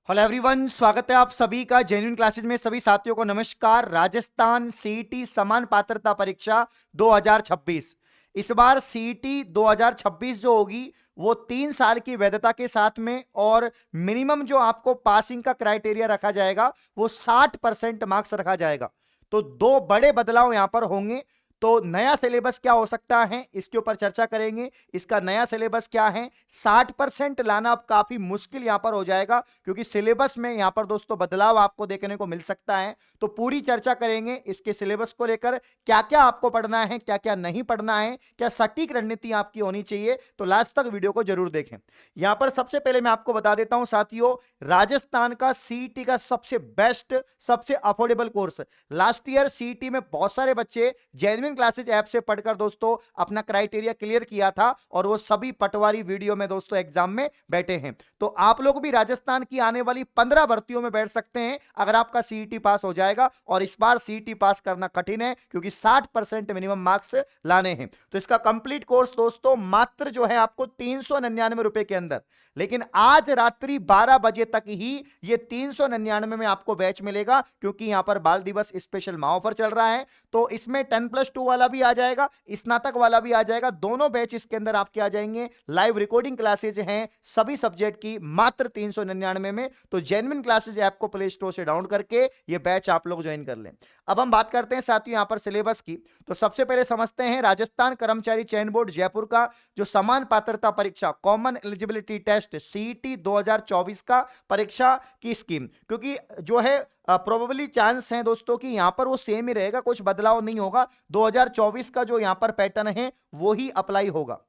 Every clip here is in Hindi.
हेलो एवरीवन, स्वागत है आप सभी का जेन्युइन क्लासेज में। सभी साथियों को नमस्कार। राजस्थान सीईटी समान पात्रता परीक्षा 2026। इस बार सीईटी 2026 जो होगी वो 3 साल की वैधता के साथ में, और मिनिमम जो आपको पासिंग का क्राइटेरिया रखा जाएगा वो 60% मार्क्स रखा जाएगा। तो दो बड़े बदलाव यहां पर होंगे। तो नया सिलेबस क्या हो सकता है इसके ऊपर चर्चा करेंगे। इसका नया सिलेबस क्या है, 60% लाना अब काफी मुश्किल यहां पर हो जाएगा, क्योंकि सिलेबस में यहां पर दोस्तों बदलाव आपको देखने को मिल सकता है। तो पूरी चर्चा करेंगे इसके सिलेबस को लेकर, क्या क्या आपको पढ़ना है, क्या क्या नहीं पढ़ना है, क्या सटीक रणनीति आपकी होनी चाहिए। तो लास्ट तक वीडियो को जरूर देखें। यहां पर सबसे पहले मैं आपको बता देता हूं साथियों, राजस्थान का सीईटी का सबसे बेस्ट, सबसे affordable course. Last year CET में बहुत सारे बच्चे जेन्युइन क्लासेज ऐप से पढ़कर दोस्तों अपना क्राइटेरिया क्लियर किया था, और वो सभी पटवारी वीडियो में दोस्तों एग्जाम में बैठे हैं। तो आप लोग भी राजस्थान की आने वाली 15 भर्तियों में बैठ सकते हैं अगर आपका सीईटी पास हो जाएगा। और इस बार सीईटी पास करना कठिन है, क्योंकि 60% मिनिमम मार्क्स लाने हैं। तो इसका कंप्लीट कोर्स दोस्तों मात्र जो है आपको 399 रुपए के अंदर, लेकिन आज रात्रि 12 बजे तक ही ये 399 में आपको बैच मिलेगा, क्योंकि यहां पर बाल दिवस स्पेशल माह ऑफर चल रहा है। तो इसमें 10+2 वाला भी आ जाएगा, स्नातक वाला भी आ जाएगा। दोनों बैच इसके अंदर आपके आ जाएंगे। लाइव रिकॉर्डिंग क्लासेज हैं सभी सब्जेक्ट की, मात्र 399 में। तो जेन्युइन क्लासेज ऐप को प्ले स्टोर से डाउनलोड करके ये बैच आप लोग ज्वाइन कर लें। अब हम बात करते हैं साथियों यहां पर सिलेबस की। तो सबसे पहले समझते हैं राजस्थान कर्मचारी चयन बोर्ड जयपुर का जो समान पात्रता परीक्षा कॉमन एलिजिबिलिटी टेस्ट सीईटी 2024 का परीक्षा की स्कीम, क्योंकि जो है प्रोबेबली चांस है दोस्तों कि यहां पर वो सेम ही रहेगा, कुछ बदलाव नहीं होगा। 2024 का जो यहां पर पैटर्न है वो ही अप्लाई होगा।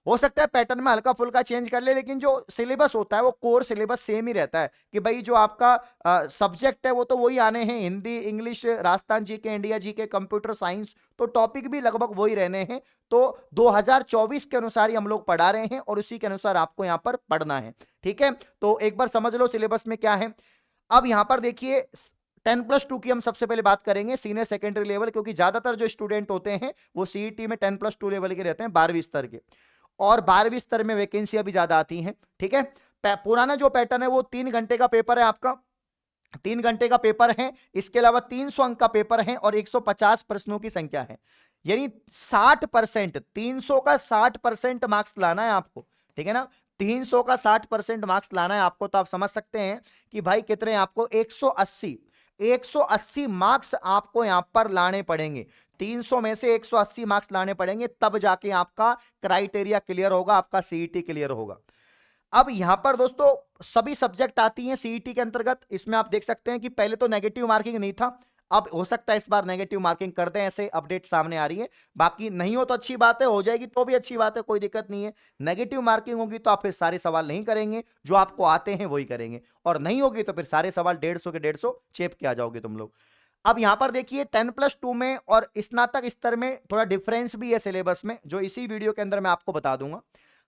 हो सकता है पैटर्न में हल्का फुल्का चेंज कर ले, लेकिन जो सिलेबस होता है वो कोर सिलेबस सेम ही रहता है कि भाई जो आपका सब्जेक्ट है वो तो वही आने हैं, Hindi, English, Rajasthan GK, India GK, computer science. तो टॉपिक भी लगभग वही रहने हैं। तो 2024 के अनुसार ही हम लोग पढ़ा रहे हैं, और उसी के अनुसार आपको यहां पर पढ़ना है। ठीक है, तो एक बार समझ लो सिलेबस में क्या है। अब यहां पर देखिए 10+2 की हम सबसे पहले बात करेंगे, सीनियर सेकेंडरी लेवल, क्योंकि ज्यादातर जो स्टूडेंट होते हैं वो सीईटी में 10+2 लेवल के रहते हैं, 12वीं स्तर के। और 12वीं स्तर में वैकेंसियां भी ज्यादा आती हैं। ठीक है, पुराना जो पैटर्न है वो 3 घंटे का पेपर है आपका, 3 घंटे का पेपर है। इसके अलावा 300 अंक का पेपर है, और 150 प्रश्नों की संख्या है। यानी 60%, 300 का 60% मार्क्स लाना है आपको। ठीक है ना, 300 का 60% मार्क्स लाना है आपको। तो आप समझ सकते हैं कि भाई कितने आपको 180 मार्क्स आपको यहां पर लाने पड़ेंगे। 300 में से 180 मार्क्स लाने पड़ेंगे, तब जाके आपका क्राइटेरिया क्लियर होगा, आपका सीईटी क्लियर होगा। अब यहां पर दोस्तों सभी सब्जेक्ट आती हैं सीईटी के अंतर्गत। इसमें आप देख सकते हैं कि पहले तो नेगेटिव मार्किंग नहीं था, अब हो सकता है इस बार नेगेटिव मार्किंग कर दें, ऐसे अपडेट सामने आ रही है। बाकी नहीं हो तो अच्छी बात है, हो जाएगी तो भी अच्छी बात है, कोई दिक्कत नहीं है। नेगेटिव मार्किंग होगी तो आप फिर सारे सवाल नहीं करेंगे, जो आपको आते हैं वही करेंगे, और नहीं होगी तो फिर सारे सवाल 150 के 150 चेप के आ जाओगे तुम लोग। अब यहां पर देखिए 10+2 में और स्नातक स्तर में थोड़ा डिफरेंस भी है सिलेबस में, जो इसी वीडियो के अंदर मैं आपको बता दूंगा।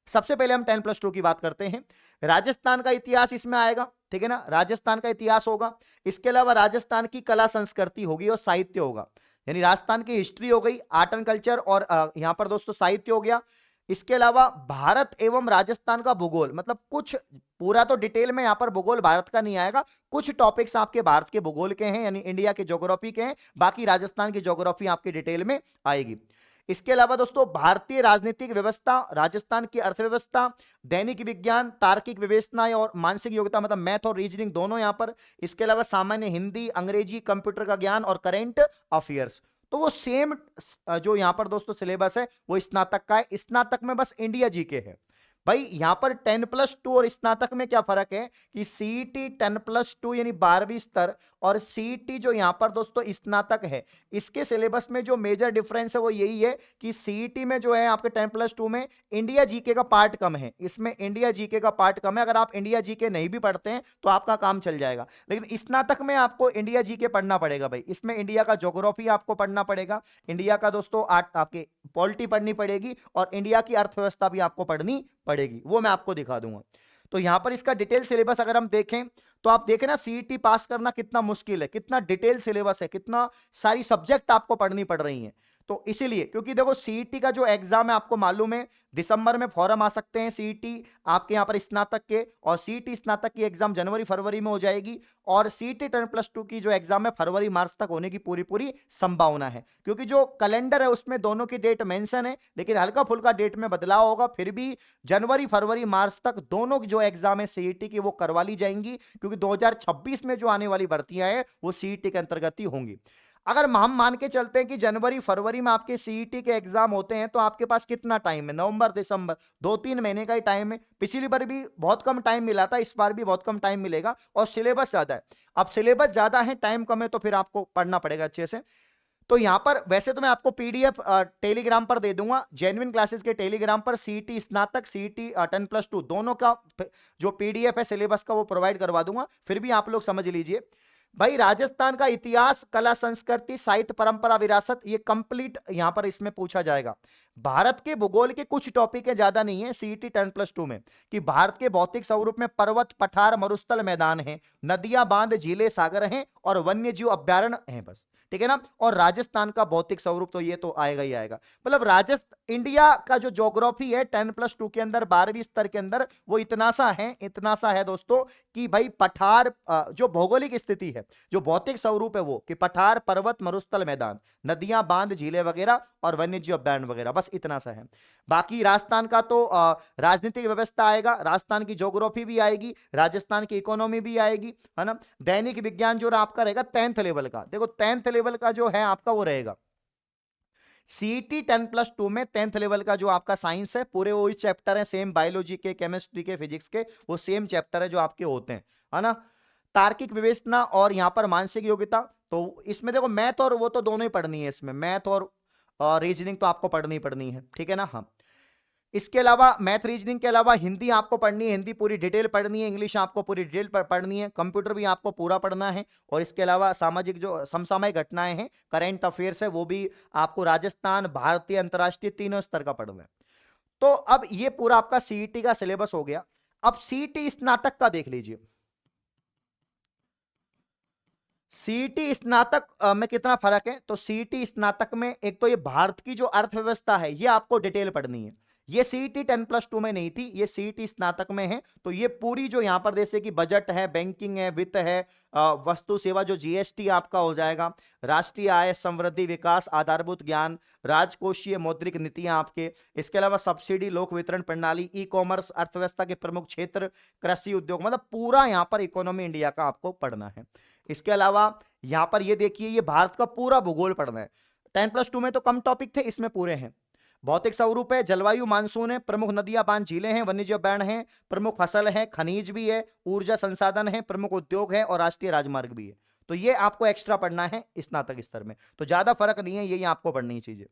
सबसे पहले हम 10+2 की बात करते हैं। राजस्थान का इतिहास इसमें आएगा, ठीक है ना, राजस्थान का इतिहास होगा। इसके अलावा राजस्थान की कला संस्कृति होगी और साहित्य होगा, यानी राजस्थान की हिस्ट्री हो गई, आर्ट एंड कल्चर, और यहां पर दोस्तों साहित्य हो गया। इसके अलावा भारत एवं राजस्थान का भूगोल, मतलब कुछ पूरा तो डिटेल में यहां पर भूगोल भारत का नहीं आएगा, कुछ टॉपिक्स आपके भारत के भूगोल के हैं, यानी इंडिया के ज्योग्राफी के हैं। बाकी राजस्थान की ज्योग्राफी आपकी डिटेल में आएगी। इसके अलावा दोस्तों भारतीय राजनीतिक व्यवस्था, राजस्थान की अर्थव्यवस्था, दैनिक विज्ञान, तार्किक विवेचना और मानसिक योग्यता, मतलब मैथ और रीजनिंग दोनों यहां पर। इसके अलावा सामान्य हिंदी, अंग्रेजी, कंप्यूटर का ज्ञान और करंट अफेयर्स। तो वो सेम जो यहां पर दोस्तों सिलेबस है वो स्नातक का है। स्नातक में बस इंडिया जीके है। भाई यहां पर 10+2 और स्नातक में क्या फर्क है कि सीईटी 10+2 यानी 12वीं स्तर, और सीईटी जो यहां पर दोस्तों स्नातक है, इसके सिलेबस में जो मेजर डिफरेंस है वो यही है कि सीईटी में जो है आपके 10+2 में इंडिया जीके का पार्ट कम है। इसमें इंडिया जीके का पार्ट कम है। अगर आप इंडिया जीके नहीं भी पढ़ते हैं तो आपका काम चल जाएगा, लेकिन स्नातक में आपको इंडिया जीके पढ़ना पड़ेगा। भाई इसमें इंडिया का ज्योग्राफी आपको पढ़ना पड़ेगा, इंडिया का दोस्तों आपके पॉलिटी पढ़नी पड़ेगी, और इंडिया की अर्थव्यवस्था भी आपको पढ़नी पड़ेगी, वो मैं आपको दिखा दूंगा। तो यहां पर इसका डिटेल सिलेबस अगर हम देखें तो आप देखें ना, सीईटी पास करना कितना मुश्किल है, कितना डिटेल सिलेबस है, कितना सारी सब्जेक्ट आपको पढ़नी पड़ रही हैं। तो इसीलिए, क्योंकि देखो सीईटी का जो एग्जाम है आपको मालूम है दिसंबर में फॉर्म आ सकते हैं सीईटी आपके यहां पर स्नातक के, और सीईटी स्नातक की एग्जाम जनवरी फरवरी में हो जाएगी, और सीईटी 10+2 की जो एग्जाम है फरवरी मार्च तक होने की पूरी पूरी संभावना है, क्योंकि जो कैलेंडर है उसमें दोनों की डेट मेंशन है, लेकिन हल्का फुल्का डेट में बदलाव होगा, फिर भी जनवरी फरवरी मार्च तक दोनों की जो एग्जाम है सीईटी की वो करवा ली जाएंगी, क्योंकि 2026 में जो आने वाली भर्तियां हैं वो सीईटी के अंतर्गत ही होंगी। अगर हम मान के चलते हैं कि जनवरी फरवरी में आपके सीईटी के एग्जाम होते हैं, तो आपके पास कितना टाइम है, नवंबर दिसंबर, 2-3 महीने का ही टाइम है। पिछली बार भी बहुत कम टाइम मिला था, इस बार भी बहुत कम टाइम मिलेगा, और सिलेबस ज्यादा है। अब सिलेबस ज्यादा है, टाइम कम है, तो फिर आपको पढ़ना पड़ेगा अच्छे से। तो यहां पर वैसे तो मैं आपको पीडीएफ टेलीग्राम पर दे दूंगा, जेन्युइन क्लासेस के टेलीग्राम पर सीईटी स्नातक सीईटी 10+2 दोनों का जो पीडीएफ है सिलेबस का वो प्रोवाइड करवा दूंगा, फिर भी आप लोग समझ लीजिए। भाई राजस्थान का इतिहास, कला, संस्कृति, साहित्य, परंपरा, विरासत, ये कंप्लीट यहां पर इसमें पूछा जाएगा। भारत के भूगोल के कुछ टॉपिक है, ज्यादा नहीं है सीईटी 10+2 में, कि भारत के भौतिक स्वरूप में पर्वत, पठार, मरुस्थल, मैदान है, नदियां, बांध, झीलें, सागर हैं, और वन्य जीव अभ्यारण्य हैं, बस ठीक है ना। और राजस्थान का भौतिक स्वरूप तो ये तो आएगा ही आएगा। मतलब राजस्थान इंडिया का जो ज्योग्राफी है 10+2 के अंदर 12वीं स्तर के अंदर वो इतना सा है दोस्तों, कि भाई पठार जो भौगोलिक स्थिति है, जो भौतिक स्वरूप है वो, कि पठार, पर्वत, मरुस्थल, मैदान, नदियां, बांध, झीलें वगैरह, और वन्यजीव अभ्यारण्य वगैरह, बस इतना सा है। बाकी राजस्थान का तो राजनीतिक व्यवस्था आएगा, राजस्थान की ज्योग्राफी भी आएगी, राजस्थान की इकोनॉमी भी आएगी, है ना। दैनिक विज्ञान जो आपका रहेगा 10th लेवल का, देखो 10th लेवल का जो है आपका वो रहेगा सीईटी 10+2 में 10th लेवल का जो आपका साइंस है, पूरे वही चैप्टर है, सेम बायोलॉजी के, केमिस्ट्री के, फिजिक्स के, वो सेम चैप्टर है जो आपके होते हैं, है ना। तार्किक विवेचना और यहां पर मानसिक योग्यता, तो इसमें देखो मैथ और वो तो दोनों ही पढ़नी है, इसमें मैथ और रीजनिंग तो आपको पढ़नी पढ़नी है, ठीक है ना। हाँ, इसके अलावा मैथ रीजनिंग के अलावा हिंदी आपको पढ़नी है, हिंदी पूरी डिटेल पढ़नी है, इंग्लिश आपको पूरी डिटेल पढ़नी है, कंप्यूटर भी आपको पूरा पढ़ना है, और इसके अलावा सामाजिक जो समसामयिक घटनाएं हैं, करंट अफेयर्स है, वो भी आपको राजस्थान, भारतीय, अंतरराष्ट्रीय तीनों स्तर का पढ़ना है। तो अब ये पूरा आपका सीईटी का सिलेबस हो गया। अब सीईटी स्नातक का देख लीजिए। सीईटी स्नातक में कितना फर्क है, तो सीईटी स्नातक में एक तो ये भारत की जो अर्थव्यवस्था है ये आपको डिटेल पढ़नी है, ये सीईटी 10+2 में नहीं थी, ये सीईटी स्नातक में है। तो ये पूरी जो यहां पर जैसे कि बजट है, बैंकिंग है, वित्त है, वस्तु सेवा जो जीएसटी आपका हो जाएगा, राष्ट्रीय आय, समृद्धि, विकास, आधारभूत ज्ञान, राजकोषीय मौद्रिक नीतियां आपके, इसके अलावा सब्सिडी, लोक वितरण प्रणाली, ई कॉमर्स, अर्थव्यवस्था के प्रमुख क्षेत्र, कृषि उद्योग, मतलब पूरा यहां पर इकोनॉमी इंडिया का आपको पढ़ना है। इसके अलावा यहां पर ये देखिए, ये भारत का पूरा भूगोल पढ़ना है। 10+2 में तो कम टॉपिक थे, इसमें पूरे हैं। भौतिक स्वरूप है, जलवायु मानसून है, प्रमुख नदियां, बांध, झीलें हैं, वन्यजीव अभ्यारण्य हैं, प्रमुख फसल है, खनिज भी है, ऊर्जा संसाधन है, प्रमुख उद्योग है, और राष्ट्रीय राजमार्ग भी है। तो ये आपको एक्स्ट्रा पढ़ना है स्नातक स्तर में, तो ज्यादा फर्क नहीं है, यही आपको पढ़नी चीजें।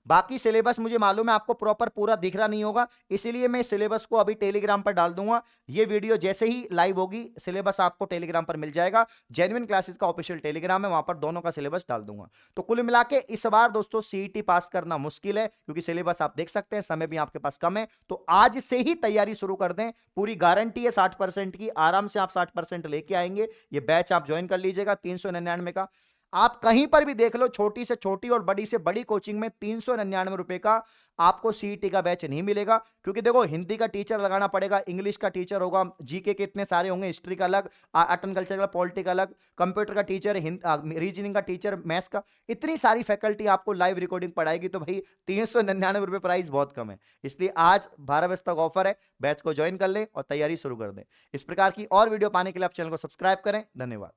बाकी सिलेबस मुझे मालूम है आपको प्रॉपर पूरा दिख रहा नहीं होगा, इसीलिए मैं सिलेबस को अभी टेलीग्राम पर डाल दूंगा। ये वीडियो जैसे ही लाइव होगी सिलेबस आपको टेलीग्राम पर मिल जाएगा, जेन्युइन क्लासेस का ऑफिशियल टेलीग्राम है, वहां पर दोनों का सिलेबस डाल दूंगा। तो कुल मिला के इस बार दोस्तों सीईटी पास करना मुश्किल है, क्योंकि सिलेबस आप देख सकते हैं, समय भी आपके पास कम है। तो आज से ही तैयारी शुरू कर दें, पूरी गारंटी है 60% की, आराम से आप 60% लेके आएंगे। ये बैच आप ज्वाइन कर लीजिएगा 399 का। आप कहीं पर भी देख लो, छोटी से छोटी और बड़ी से बड़ी कोचिंग में 399 रुपए का आपको सीईटी का बैच नहीं मिलेगा, क्योंकि देखो हिंदी का टीचर लगाना पड़ेगा, इंग्लिश का टीचर होगा, जीके के इतने सारे होंगे, हिस्ट्री का अलग, आर्ट एंड कल्चर का, पॉलिटिक अलग, कंप्यूटर का टीचर, रीजनिंग का टीचर, मैथ्स का, इतनी सारी फैकल्टी आपको लाइव रिकॉर्डिंग पढ़ाएगी। तो भाई 399 रुपए प्राइस बहुत कम है, इसलिए आज 12 बजे तक ऑफर है, बैच को ज्वाइन कर लें और तैयारी शुरू कर दें। इस प्रकार की और वीडियो पाने के लिए आप चैनल को सब्सक्राइब करें। धन्यवाद।